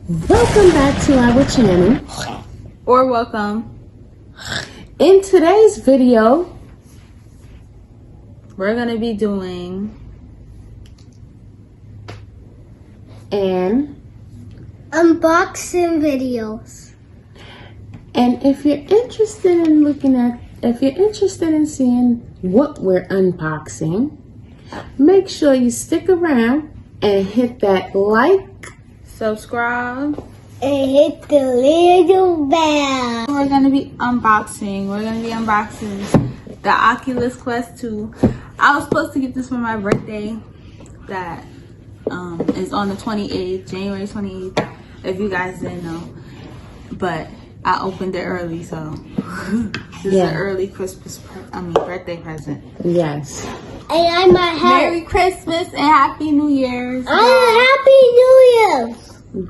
Welcome back to our channel. Or welcome. In today's video, we're going to be doing an unboxing videos. And if you're interested in seeing what we're unboxing, make sure you stick around and hit that like, subscribe, and hit the little bell. We're going to be unboxing the Oculus Quest 2. I was supposed to get this for my birthday that is on the 28th, January 28th, if you guys didn't know. But I opened it early, so this is an early birthday present. Yes. And I might have Merry Christmas and Happy New Year's. Happy New Year's.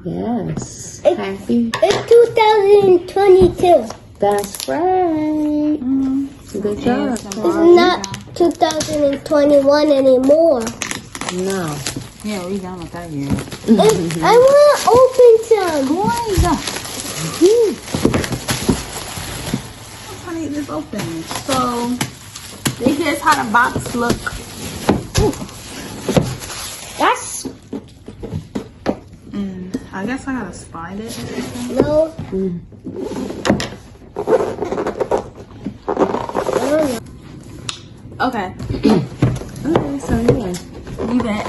Yes. It's 2022. That's right. Good job. It's not 2021 anymore. No. Yeah, we done with that year. I want to open some. I'm trying to get this open. So, here's how the box look. Ooh. That's... And I guess I gotta slide it or something. No. Okay. Okay, so yeah. We back.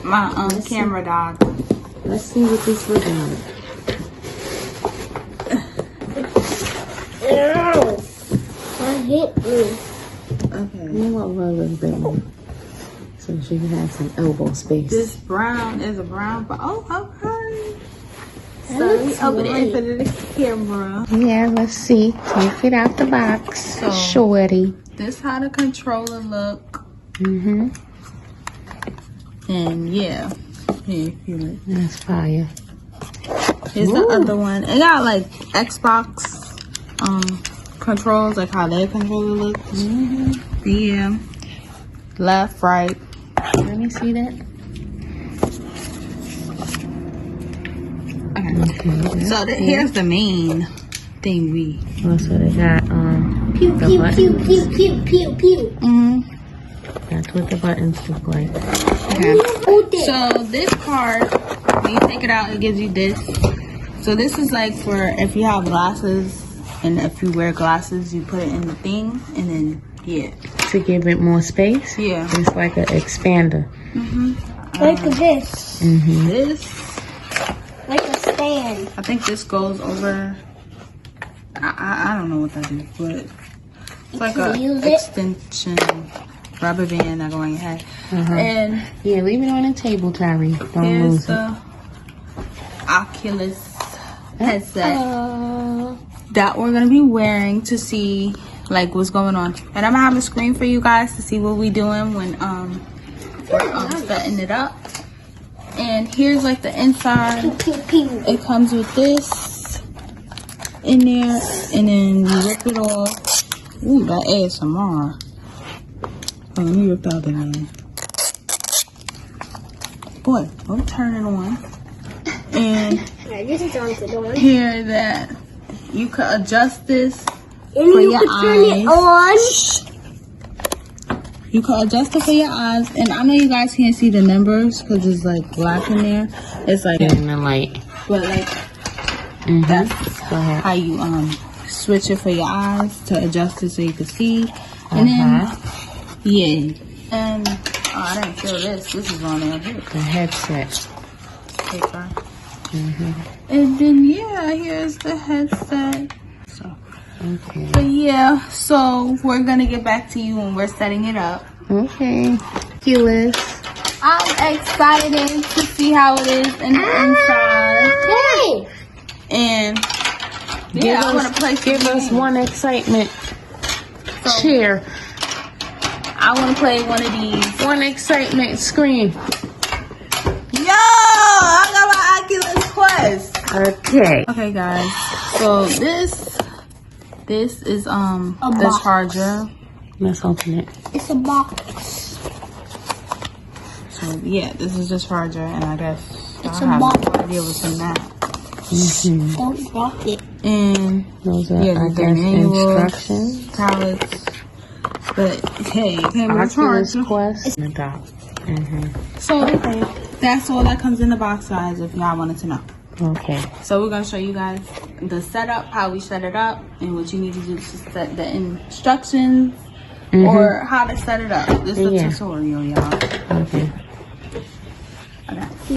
My camera died. Let's see what this looking like. That hit me. Okay. You know what rug is that one? So she can have some elbow space. This brown is a brown, but okay. So we open it in front of the camera. Yeah, let's see. Take it out the box. So, shorty. This how the controller look. And yeah. Here, feel it. That's fire. Here's the other one. It got like Xbox controls, like how their controller looks. Yeah. Left, right. Let me see that. Okay. So here's the main thing we. Oh, so they got Pew, the pew, buttons. pew, pew, pew, pew, pew. That's what the buttons look like. Okay. So this card, when you take it out, it gives you this. So this is like for if you have glasses, and if you wear glasses, you put it in the thing, and then To give it more space. Yeah. It's like an expander. Like this. This, Like a stand. I think this goes over. I don't know what that is, but it's like a extension rubber band that go on your head. And Yeah, leave it on the table, Tyree. Don't here's lose it. the Oculus headset that we're gonna be wearing to see like what's going on. And I'm gonna have a screen for you guys to see what we doing when we're setting it up. And here's like the inside. It comes with this in there, and then you rip it off. Ooh, that ASMR. Oh, let me rip the other one. Boy, don't turn it on. And here that you could adjust this for your eyes. You can adjust it for your eyes. And I know you guys can't see the numbers because it's like black in there. It's like in the light. But like that's how you switch it for your eyes to adjust it so you can see. And then and I didn't feel this. This is on there too. The headset. Paper. And then here's the headset. So but yeah, so we're gonna get back to you when we're setting it up. Okay. Oculus. I'm excited to see how it is in the inside. Hey! And I want to play. Give us one excitement. Cheer. I want to play one of these. One excitement scream. Yo, I got my Oculus Quest. Okay. Okay, guys. So this is the charger. Let's open it. It's a box. So yeah, this is the charger, and I guess It's I a have box. no idea what's in that. Don't drop it. And Those are, yeah, I the guess, manual, instructions. tablets. But hey, it came with a Oculus charger. Quest. In the top. So that's all that comes in the box, guys, if y'all wanted to know. Okay. So we're gonna show you guys the setup, how we set it up, and what you need to do to set the instructions or how to set it up. This is a tutorial, y'all. Okay.